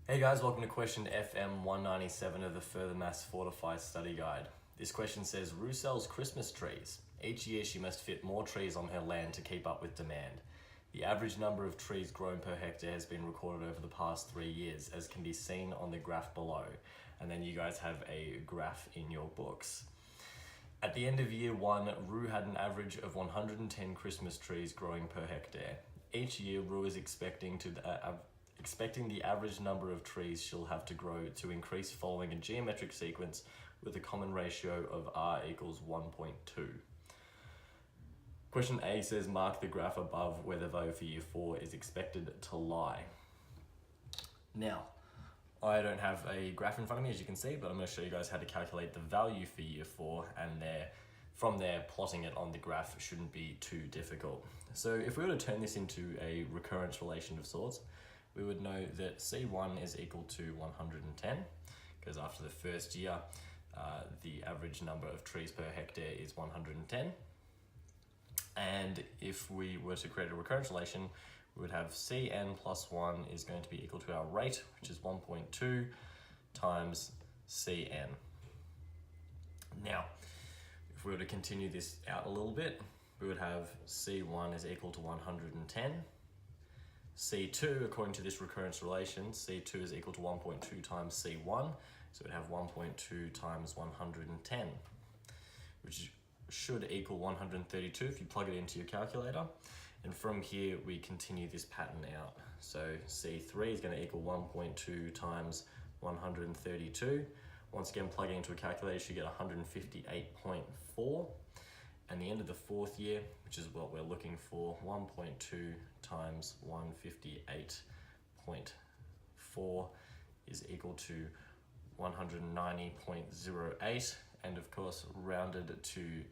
Hey guys, welcome to question FM197 of the Further Maths Fortify study guide. This question says, Rue sells Christmas trees. Each year she must fit more trees on her land to keep up with demand. The average number of trees grown per hectare has been recorded over the past 3 years, as can be seen on the graph below. And then you guys have a graph in your books. At the end of year 1, Rue had an average of 110 Christmas trees growing per hectare. Each year, Rue is expecting the average number of trees she'll have to grow to increase following a geometric sequence with a common ratio of R equals 1.2. Question A says, mark the graph above where the value for year 4 is expected to lie. Now, I don't have a graph in front of me, as you can see, but I'm going to show you guys how to calculate the value for year 4, and from there, plotting it on the graph shouldn't be too difficult. So if we were to turn this into a recurrence relation of sorts, we would know that C1 is equal to 110, because after the first year, the average number of trees per hectare is 110. And if we were to create a recurrence relation, we would have Cn plus 1 is going to be equal to our rate, which is 1.2 times Cn. Now, if we were to continue this out a little bit, we would have C1 is equal to 110. C2, according to this recurrence relation, C2 is equal to 1.2 times C1, so we'd have 1.2 times 110, which should equal 132 if you plug it into your calculator. And from here, we continue this pattern out. So C3 is going to equal 1.2 times 132. Once again, plugging into a calculator, you get 158.4. And the end of the 4th year, which is what we're looking for, 1.2 times 158.4 is equal to 190.08. And of course, rounded to,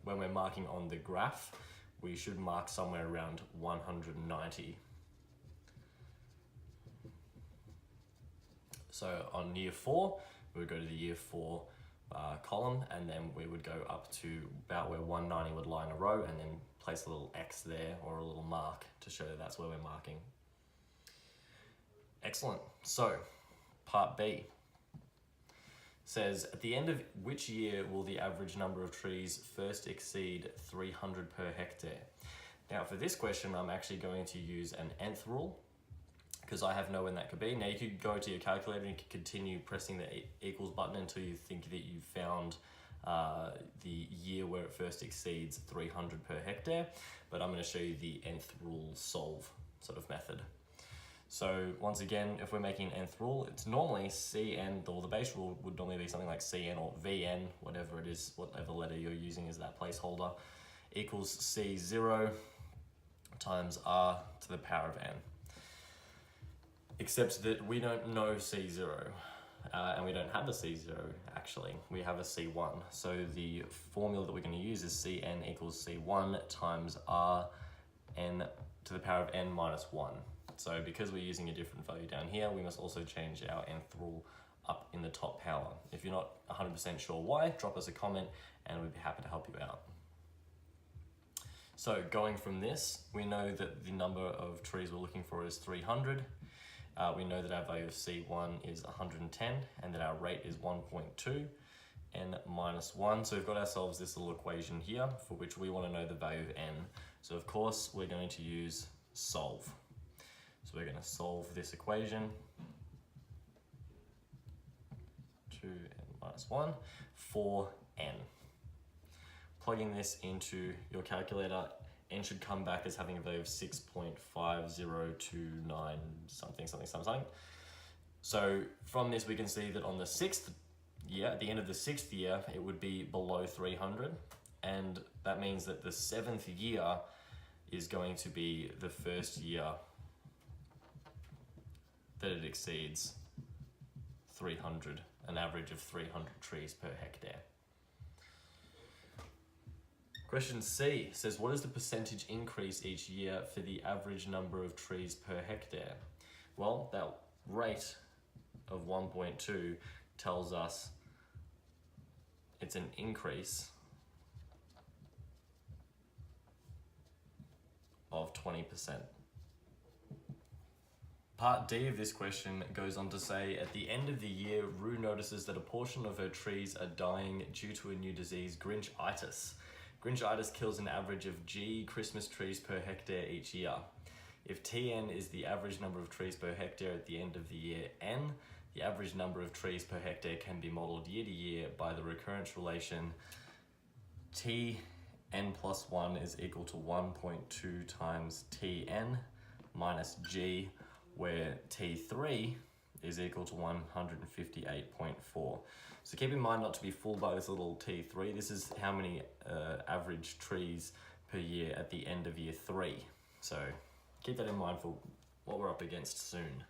when we're marking on the graph, we should mark somewhere around 190. So on year 4, we would go to the year 4 column, and then we would go up to about where 190 would lie in a row, and then place a little X there or a little mark to show that that's where we're marking. Excellent. So part B says, at the end of which year will the average number of trees first exceed 300 per hectare? Now for this question, I'm actually going to use an nth rule, because I have no when that could be. Now you could go to your calculator and you could continue pressing the equals button until you think that you've found the year where it first exceeds 300 per hectare, but I'm going to show you the nth rule solve sort of method. So once again, if we're making an nth rule, it's normally Cn, or the base rule would normally be something like Cn or Vn, whatever it is, whatever letter you're using as that placeholder, equals C0 times R to the power of n. Except that we don't know C0, and we don't have a C0 actually, we have a C1. So the formula that we're going to use is Cn equals C1 times R n to the power of n minus 1. So because we're using a different value down here, we must also change our nth rule up in the top power. If you're not 100% sure why, drop us a comment and we'd be happy to help you out. So going from this, we know that the number of trees we're looking for is 300. We know that our value of C1 is 110 and that our rate is 1.2 n minus 1. So we've got ourselves this little equation here for which we want to know the value of n. So of course we're going to use solve. So we're going to solve this equation, 2n minus 1 for n. Plugging this into your calculator, n should come back as having a value of 6.5029 something. So from this we can see that on the 6th year, at the end of the 6th year, it would be below 300, and that means that the 7th year is going to be the first year that it exceeds 300, an average of 300 trees per hectare. Question C says, what is the percentage increase each year for the average number of trees per hectare? Well, that rate of 1.2 tells us it's an increase of 20%. Part D of this question goes on to say, at the end of the year, Rue notices that a portion of her trees are dying due to a new disease, Grinchitis. Grinchitis kills an average of G Christmas trees per hectare each year. If Tn is the average number of trees per hectare at the end of the year N, the average number of trees per hectare can be modelled year to year by the recurrence relation Tn plus 1 is equal to 1.2 times Tn minus G, where T3 is equal to 158.4. So keep in mind not to be fooled by this little T3. This is how many average trees per year at the end of year 3. So keep that in mind for what we're up against soon.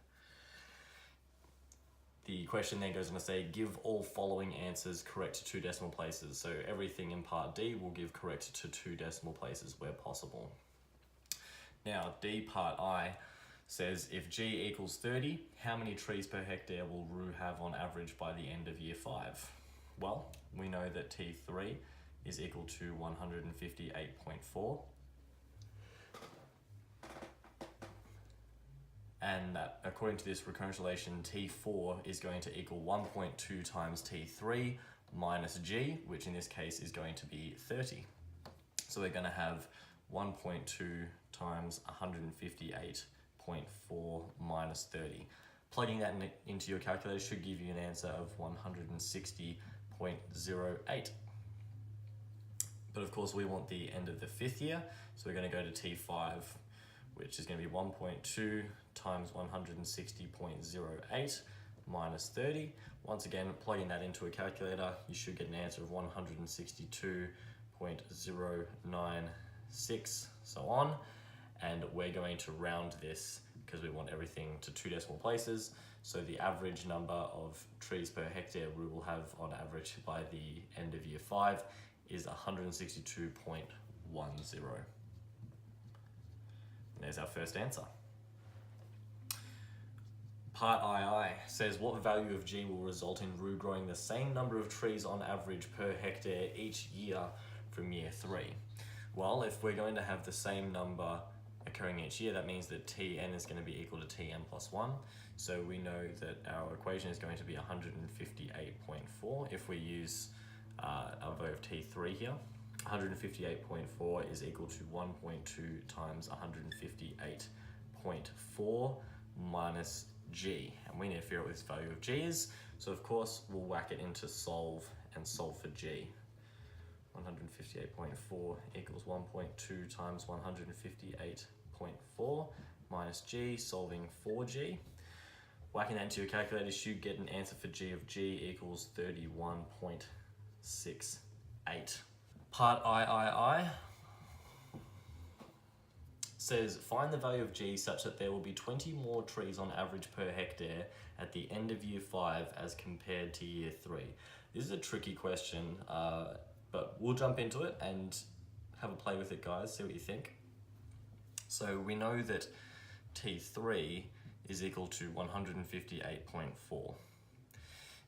The question then goes on to say, give all following answers correct to 2 decimal places. So everything in part D will give correct to 2 decimal places where possible. Now, D part I says, if G equals 30, how many trees per hectare will Rue have on average by the end of year 5? Well, we know that T3 is equal to 158.4. And that, according to this recurrence relation, T4 is going to equal 1.2 times T3 minus G, which in this case is going to be 30. So we're going to have 1.2 times 158.4 minus 30. Plugging that into your calculator should give you an answer of 160.08. But of course we want the end of the 5th year, so we're going to go to T5, which is going to be 1.2 times 160.08 minus 30. Once again, plugging that into a calculator, you should get an answer of 162.096, so on. And we're going to round this because we want everything to 2 decimal places. So the average number of trees per hectare we will have on average by the end of year 5 is 162.10. There's our first answer. Part II says, what value of G will result in Rue growing the same number of trees on average per hectare each year from year 3? Well, if we're going to have the same number occurring each year, that means that Tn is going to be equal to Tn plus 1. So we know that our equation is going to be 158.4 if we use our value of T3 here. 158.4 is equal to 1.2 times 158.4 minus G. And we need to figure out what this value of G is. So of course, we'll whack it into solve and solve for G. 158.4 equals 1.2 times 158.4 minus G, solving for G. Whacking that into your calculator, you should get an answer for G of G equals 31.68. Part III says, find the value of G such that there will be 20 more trees on average per hectare at the end of year 5 as compared to year 3. This is a tricky question, but we'll jump into it and have a play with it, guys, see what you think. So we know that T3 is equal to 158.4.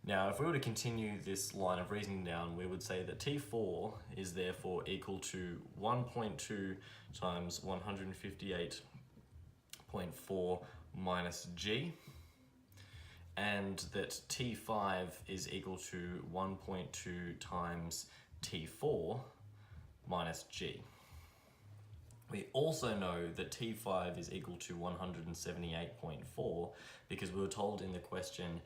Now, if we were to continue this line of reasoning down, we would say that T4 is therefore equal to 1.2 times 158.4 minus G, and that T5 is equal to 1.2 times T4 minus G. We also know that T5 is equal to 178.4 because we were told in the question,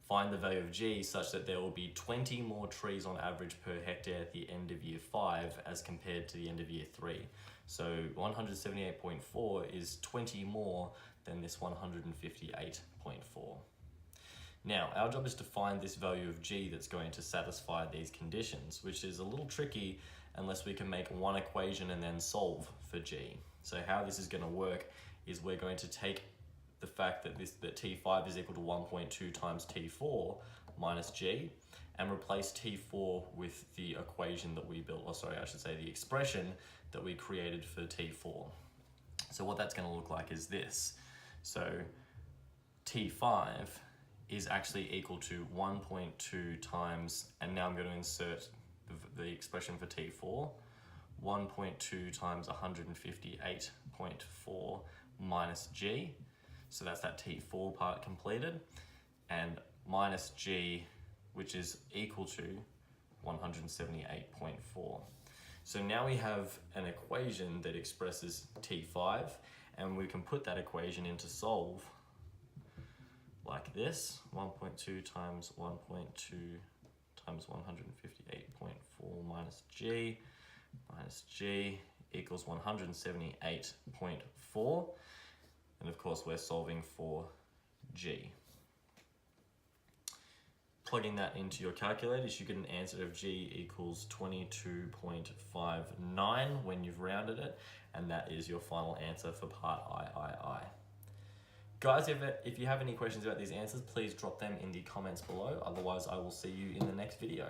find the value of G such that there will be 20 more trees on average per hectare at the end of year 5 as compared to the end of year 3. So 178.4 is 20 more than this 158.4. Now, our job is to find this value of G that's going to satisfy these conditions, which is a little tricky unless we can make one equation and then solve for G. So how this is going to work is we're going to take the fact that T5 is equal to 1.2 times T4 minus G and replace T4 with the equation that we built, or sorry, I should say the expression that we created for T4. So what that's going to look like is this. So T5 is actually equal to 1.2 times, and now I'm going to insert the expression for T4, 1.2 times 158.4 minus G. So that's that T4 part completed. And minus G, which is equal to 178.4. So now we have an equation that expresses T5, and we can put that equation into solve like this. 1.2 times 1.2 times 158.4 minus G equals 178.4. And of course we're solving for G. Plugging that into your calculators, you get an answer of G equals 22.59 when you've rounded it, and that is your final answer for part I. Guys, if you have any questions about these answers, please drop them in the comments below. Otherwise, I will see you in the next video.